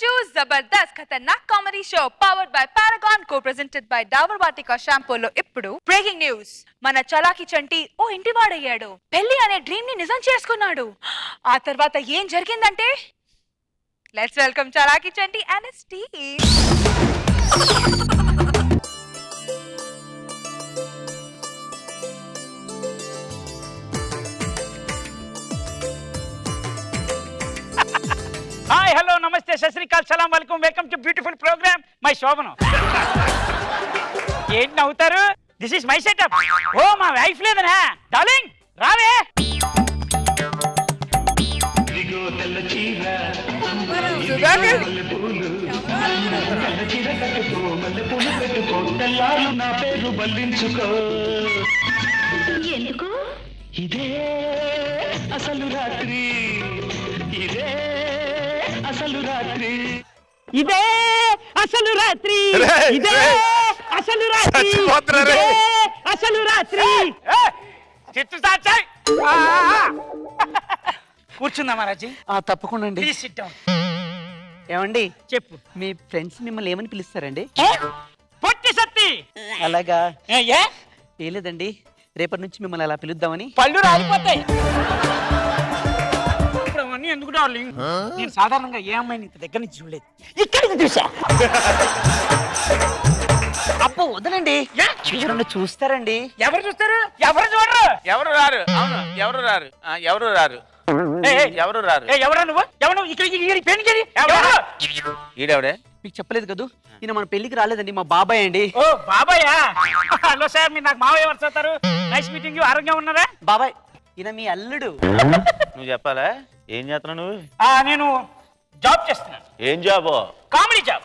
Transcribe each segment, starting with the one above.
రోజు Jabardasth Khatarnak comedy show powered by Paragon co-presented by Dabur Vatika షాంపూలో ఇప్పుడు బ్రేకింగ్ న్యూస్. మన చలాకి చంటి ఓ ఇంటివాడయ్యాడు. పెళ్లి అనే డ్రీమ్ ని నిజం చేసుకున్నాడు. ఆ తర్వాత ఏం జరిగిందంటే let's welcome Chalaki Chanti and his team. Hi hello నమస్తే సత్ శ్రీ అకాల్ సలాం వాలేకుమ్ welcome to beautiful program my శోభనం. ఏంటి నవ్వుతారు? This is my setup. ఓ మా వైఫ్ లేదనా డార్లింగ్ రావే. ఎందుకు ఇదే అసలు రాత్రి, ఇదే అసలు రాత్రి, ఇదే అసలు రాత్రి, ఇదే అసలు రాత్రి, ఇదే అసలు రాత్రి. చిత్తు సాచాయ్ కూర్చుందా మహారాజీ? తప్పకుండా అండి. Please SIT down. ఏమండి చెప్పు. మీ ఫ్రెండ్స్ మిమ్మల్ని ఏమని పిలుస్తారండి? పొట్టి సత్తి. అలాగా ఏ ఏం లేదండి, రేపటి నుంచి మిమ్మల్ని అలా పిలుద్దామని. పళ్ళు రాలిపోతాయి. ఇప్పుడు అవన్నీ ఎందుకు డార్లింగ్? నేను సాధారణంగా ఏ అమ్మాయిని ఇంత దగ్గర నుంచి చూడలేదు, ఇక్కడికి చూసా. అప్పు వదలండి, ఎవరన్నా చూస్తారండి. ఎవరు చూస్తారు? ఎవరు చూడరు. ఎవరు రారు. అవును ఎవరు రారు. ఎవరు రారు. ఎవరు రారు. ఎవరా నువ్వు? ఎవరు ఇక్కడ పెళ్లి? ఈడెవడే? మీకు చెప్పలేదు కదా, ఈయన మన పెళ్లికి రాలేదండి, మా బాబాయ్ అండి. ఓ బాబాయా. హలో సార్, మీరు నాకు మావయ్య ఎవరు చూస్తారు? Nice meeting you. ఆరోగ్యం ఉన్నారా? బాబాయ్ ఈయన మీ అల్లుడు. నువ్వు చెప్పాలా? ఏం చేస్తున్నావు నువ్వు? నేను జాబ్ చేస్తున్నాను. ఏం job? Comedy job.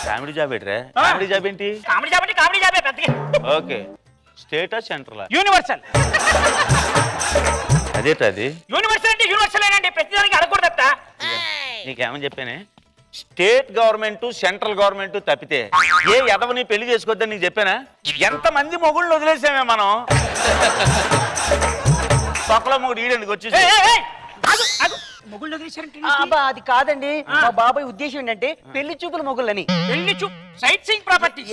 Comedy job ఏంట్రా? కామెడీ జాబ్ ఏంటి? కామెడీ జాబ్ అంటే కామెడీ జాబే పెద్దగా. ఓకే. స్టేటా సెంట్రలా? యూనివర్సల్. అదేటది? యూనివర్సల్ అంటే యూనివర్సల్ ఏనండి, ప్రతిదానికి అడగకూడదత్తా. నీకేమని చెప్పానే? స్టేట్ గవర్నమెంట్ సెంట్రల్ గవర్నమెంట్ తప్పితే ఏ ఎదవని పెళ్లి చేసుకోవద్దని నీకు చెప్పానా? ఎంతమంది మొగుళ్ళు వదిలేసామే మనం. తొక్కలో మొగుడు ఈడెందుకు వచ్చేసి మొగుళ్ళు వదిలేశారంటే అది కాదండి, మా బాబాయ్ ఉద్దేశం ఏంటంటే పెళ్లి చూపుల మొగుళ్ళని. పెళ్లి చూపు sightseeing property.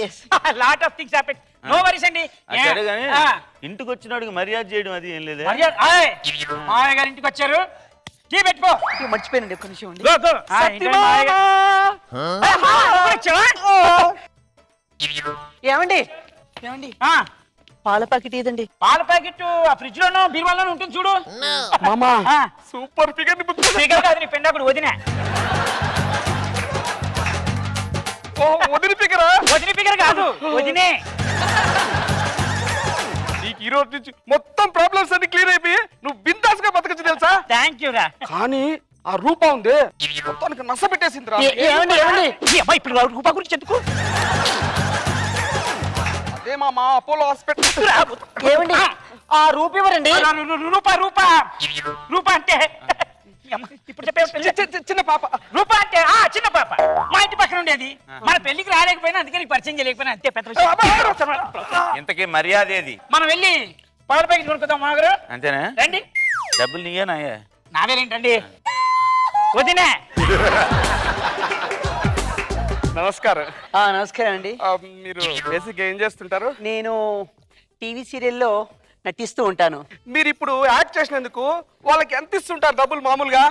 Lot of things happen. No worries అండి. సరే కానీ ఇంటికి వచ్చినాడికి మర్యాద చేయడం అది ఏం లేదా? మావయ్య గారి ఇంటికి వచ్చారు, టీ పెట్టుకో. మర్చిపోయానండి, ఒక్క నిమిషం అండి. ఏమండి ఏమండి పాల ప్యాకెట్ ఏదండి? పాల ప్యాకెట్ ఆ ఫ్రిడ్జ్ లోనో బీరువాలోనో ఉంటుంది చూడు. మామా సూపర్ ఫిగర్. ఫిగర్ కాదు నీ పెండాకుడు, వదిన. వదిలి ఫిగరా? వదిన ఫిగర్ కాదు, వదినే. నీకు ఈ రోజు నుంచి మొత్తం ప్రాబ్లమ్స్ అన్ని క్లియర్ అయిపోయి నువ్వు బిందాస్ గా బతకచ్చు తెలుసా? థ్యాంక్ యూ రా. కానీ ఆ రూపా ఉంది మొత్తానికి నస పెట్టేసింది రా. ఏమండి ఏమండి ఇప్పుడు రూపా గురించి ఎందుకు? అదే మా అపోలో హాస్పిటల్. ఏమండి ఆ రూపు ఇవ్వరండి. రూపా రూపా రూపా అంటే ఇప్పుడు చెప్పే చిన్న పాప. రూపా అంటే చిన్న పాప, మా ఇంటి పక్కన ఉండేది. మన పెళ్లికి రాలేకపోయినా, అందుకే నీకు పరిచయం చేయలేకపోయినా, అంతే పెద్ద విషయం. ఇంతకీ మర్యాద ఏది? మనం వెళ్ళి పాల ప్యాకెట్ కొనుక్కుందాం మామగారు. అంతేనా? రండి. డబ్బులు నీయేనాయే? నావేరేంటండి వదినే. నమస్కారం. నమస్కారం అండి. మీరు బేసిక్ ఏం చేస్తుంటారు? నేను టీవీ సీరియల్లో నటిస్తూ ఉంటాను. మీరు ఇప్పుడు యాక్ట్ చేసినందుకు వాళ్ళకి ఎంత ఇస్తుంటారు డబ్బులు మామూలుగా?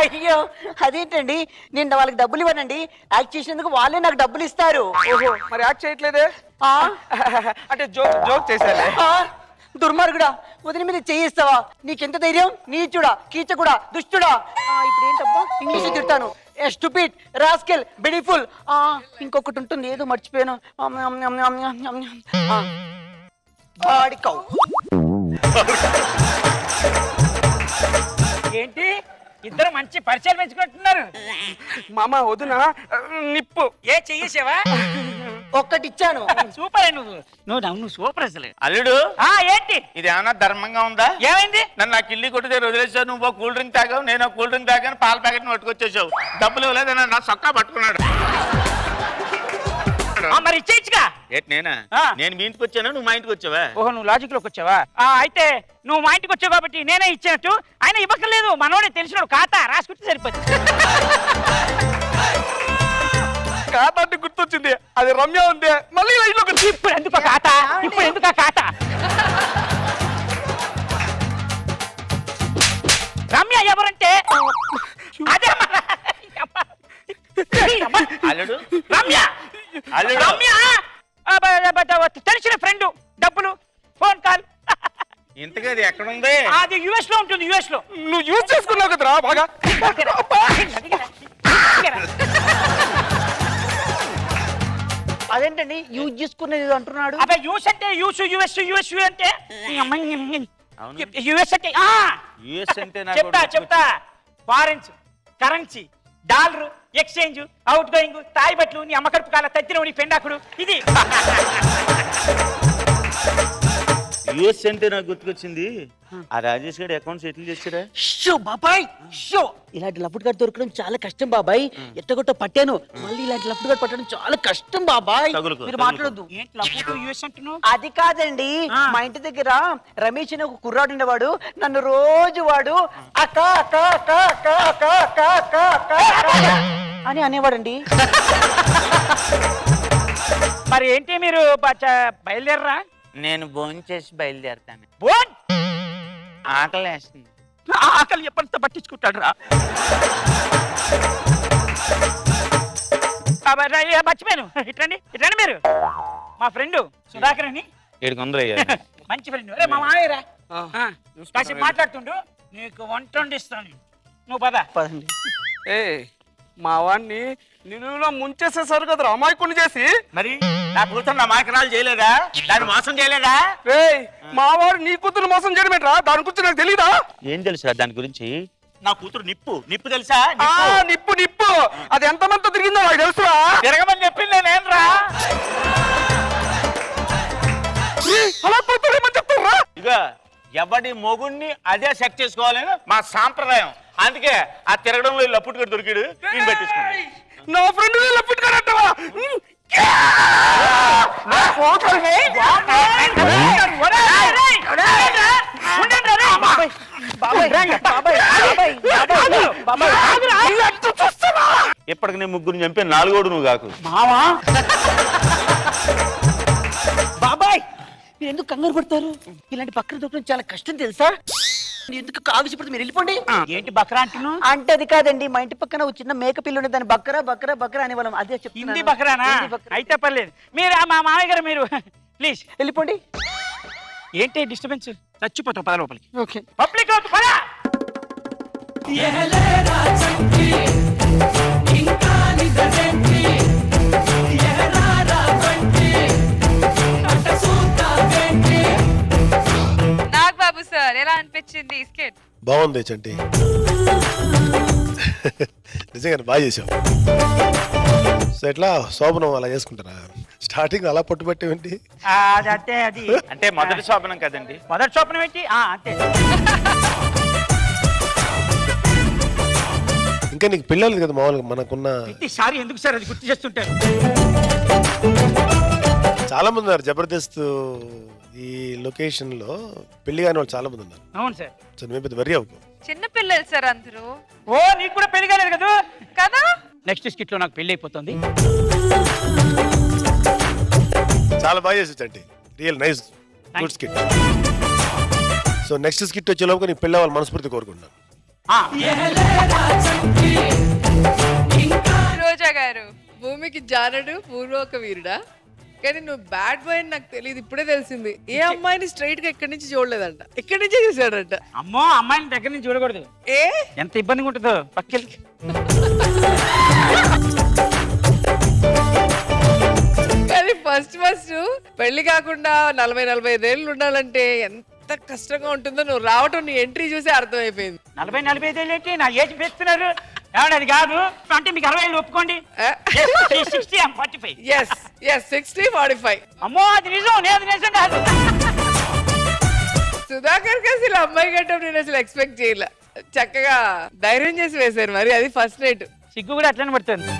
అయ్యో అదేంటండి, నేను వాళ్ళకి డబ్బులు ఇవ్వనండి, యాక్ట్ చేసినందుకు వాళ్ళే నాకు డబ్బులు ఇస్తారు. ఓహో, మరి యాక్ట్ చేయట్లేదే? అంటే జోక్ చేశారు. దుర్మార్గుడా, వదిలి మీద చేయిస్తావా? నీకెంత ధైర్యం? నీచుడా, కీచకుడా, దుష్టుడా. ఇప్పుడు ఏంటబ్బా ఇంగ్లీష్ తిడతాను. Stupid, rascal, beautiful. ఇంకొకటి ఉంటుంది, ఏదో మర్చిపోయాను. ఏంటి ఇద్దరు మంచి పరిచయాలు పెంచుకుంటున్నారు? మామ వదిన నిప్పు. ఏ చెయ్యేసావా? ఒక్కటి ఇచ్చాను. సూపర్ నువ్వు నువ్వు సూపర్ అసలు. అల్లుడు ఏంటి ఇది ఏమన్నా ధర్మంగా ఉందా? ఏమైంది? నన్ను నా కిల్లి కొట్టి దగ్గర వదిలేసావు. నువ్వు కూల్ డ్రింక్ తాగావు, నేను కూల్ డ్రింక్ తాగాను, పాల ప్యాకెట్ పట్టుకొచ్చేసావు. డబ్బులు ఇవ్వలేదు, నా సొక్కా పట్టుకున్నాడు. మరి ఇచ్చేయచ్చుగా. ఏంటి నేనా? ఆ. నేను మీ ఇంటికి వచ్చానా, నువ్వు మా ఇంటికి వచ్చావా? ఓహో, నువ్వు లాజిక్ లోకి వచ్చావా? అయితే నువ్వు మా ఇంటికి వచ్చావు కాబట్టి నేనే ఇచ్చినట్టు. ఆయన ఇవ్వక్కర్లేదు, మనోడే తెలిసినాడు, ఖాతా రాసుకుంటే సరిపోతుంది. ఖాతా అంటే గుర్తొచ్చింది, అది రమ్య ఉంది. మళ్ళీ లైన్లోకి వచ్చి ఇప్పుడు ఎందుకు ఖాతా? ఇప్పుడు ఎందుకు ఖాతా? రమ్య ఎవరంటే అదే అల్లుడు రమ్య. అల్లుడు రమ్య తెలిసిన ఫ్రెండ్, డబ్బులు, ఫోన్ కాల్. ఇంతకీ అది ఎక్కడుంది? అది యుఎస్ లో ఉంటుంది. యుఎస్ లో. నువ్వు యూజ్ చేసుకున్నావు కదరా బాగా. అదేంటండి యూజ్ చేసుకునేది అంటున్నాడు? అబ్బా యూస్ అంటే యూస్, యుఎస్ యుఎస్ అంటే యుఎస్ అంటే యుఎస్ అంటే చెప్తా. Foreigns currency, dollar, exchange, out going, తాయి బట్లు, నీ అమ్మకడుపు కాల తత్తిన నీ పెండాకుడు. ఇది యుఎస్ అంటే నాకు గుర్తుకొచ్చింది, ఆ రాజేష్ గారి అకౌంట్ సెటిల్ చేసారా? షో బాబాయ్ షో, ఇలాంటి లఫ్ట్ గార్డ్ దొరకడం చాలా కష్టం బాబాయ్. ఎట్టగొట్ట పట్టాను, మళ్ళీ ఇలాంటి లఫ్ట్ గార్డ్ పట్టడం చాలా కష్టం బాబాయ్. తగులుకో, మీరు తగులుకో. మాట్లాడొద్దు. ఏంటి లఫ్ట్ యుఎస్ అంటున్నావు? అది కాదండి, మా ఇంటి దగ్గర రమేష్ అనే ఒక కుర్రాడు ఉండేవాడు. నన్ను రోజు వాడు అక్క అక్క అక్క అక్క అక్క అక్క అక్క అక్క అని అనేవాడండి. మరి ఏంటి మీరు బయలుదేరరా? నేను భోంచేసి బయలుదేరుతాను. బోన్ ఆకలి వేస్తుంది. ఆకలి ఎప్పటితో పట్టించుకుంటాడు రా. మర్చిపోయాను. ఇట్రండి ఇట్రండి, మీరు మా ఫ్రెండ్ సుధాకర్ అని, 700 మంచి ఫ్రెండ్. అరే మా మామయ్యరా, కాసేపు మాట్లాడుతుండు, నీకు వంట వండిస్తాను, నువ్వు పద. పదండి. ఏ మా వాడిని నిన్ను ముంచేసేసారు కదరా అమాయకుని చేసి. మరి నా కూతురు నా మాకరాలు చేయలేదా? దాన్ని మోసం చేయలేదా? రే మా వాడు నీ కూతురు మోసం చేయడమేట్రా, దాని గురించి నాకు తెలీదా? ఏం తెలుసా దాని గురించి? నా కూతురు నిప్పు తెలుసా? నిప్పు నిప్పు అది ఎంతమంది తిరిగిందో నాకు తెలుసురా. తిరగమని చెప్పింది నేనేంరా? అలా పోతారేమని చెప్తారా? ఇక ఎవడి మొగుణ్ణి అదే సెట్ చేసుకోవాలని మా సాంప్రదాయం. అందుకే ఆ తిరగడంలో లప్పుట్టుగా దొరికాడు, నేను పెట్టించుకున్నాను. నా ఫ్రెండ్ పెట్టుకోనంటావా? ఇప్పటికి నేను ముగ్గురు చంపే 4వ నువ్వు కాకు. మావా బాబాయ్, మీరు ఎందుకు కంగారు పడతారు? ఇలాంటి పక్కన దొరకడం చాలా కష్టం తెలుసా? ఎందుకు కావిసిపడుతుంది, మీరు వెళ్ళిపోండి. ఏంటి బక్రా అంటున్నావు? అంటే అది కాదండి, మా ఇంటి పక్కన ఒక చిన్న మేక పిల్ల ఉండేది, దాన్ని బక్కరా బక్కరా బక్కరా అనేవాళ్ళం. అదే చెప్తున్నాను. హిందీ బక్రానా? అయితే పర్లేదు. మీరు మా మామయ్య గారు, మీరు ప్లీజ్ వెళ్ళిపోండి. ఏంటి డిస్టర్బెన్స్? చచ్చిపోతాం, పద లోపలికి. ఓకే పబ్లిక్ పద. నాగబాబు సార్ ఎలా అనిపించింది స్కిట్? బాగుంది చంటి, నిజంగా బాగా చేసావు. సో ఎట్లా శోభనం అలా చేసుకుంటారా? స్టార్టింగ్ అలా పట్టుబట్టేంటి? అంటే అది అంటే మొదటి శోభనం కదండి. మొదటి స్వప్నం ఏంటి? అంతే. ఇంకా నీకు పిల్లలు కదా మామూలుగా మనకున్న. సారీ ఎందుకు సార్ అది గుర్తు చేస్తుంటారు? చాలా మంది ఉన్నారు జబర్దస్త్ ఈ లొకేషన్ లో, పెళ్లి కాని వాళ్ళు చాలా మంది ఉన్నారు. అవును సార్. సో నువ్వు పెద్ద వరి అవ్వకు. చిన్న పిల్లలు సార్ అందరూ. ఓ నీకు కూడా పెళ్లి కాలేదు కదా? కదా. నెక్స్ట్ స్కిట్ లో నాకు పెళ్లి అయిపోతుంది. చాలా బాగా చేసావు Chanti, real nice good skit. So next skit వచ్చే లోపు నీకు పెళ్ళి అవ్వాలి మనస్ఫూర్తి కోరుకుంటున్నాను. రోజా గారు, భూమికి జానడు పూర్వక వీరుడా, కానీ నువ్వు బ్యాడ్ బాయ్ అని నాకు తెలియదు, ఇప్పుడే తెలిసింది. ఏ అమ్మాయిని స్ట్రైట్ గా ఎక్కడి నుంచి చూడలేదంట, ఎక్కడి నుంచే చూసాడంట. అమ్మో, అమ్మాయిని దగ్గర నుంచి చూడకూడదు. ఏ ఎంత ఇబ్బందిగా ఉంటుందో పక్కెళ్ళి. కానీ ఫస్ట్ పెళ్లి కాకుండా 40-45 ఏళ్ళు ఉండాలంటే ఎంత కష్టంగా ఉంటుందో నువ్వు రావటం, నీ ఎంట్రీ చూసి అర్థమైపోయింది. 40-45 ఏళ్ళు ఏంటి? నా ఏజ్ పెంచుతున్నారు. ఏమన్నా అది కాదు అంటే మీకు 60 ఏళ్ళు ఒప్పుకోండి. 60 I'm 45. yes 60-45. అమ్మో అది నిజం, నేను నిజం కాదు. సుధాకర్ కి అసలు అమ్మాయి గట్టం నేను అసలు ఎక్స్పెక్ట్ చేయలే. చక్కగా ధైర్యం చేసి వేశారు, మరి అది ఫస్ట్ నైట్. సిగ్గు కూడా అట్లనే పడుతుంది.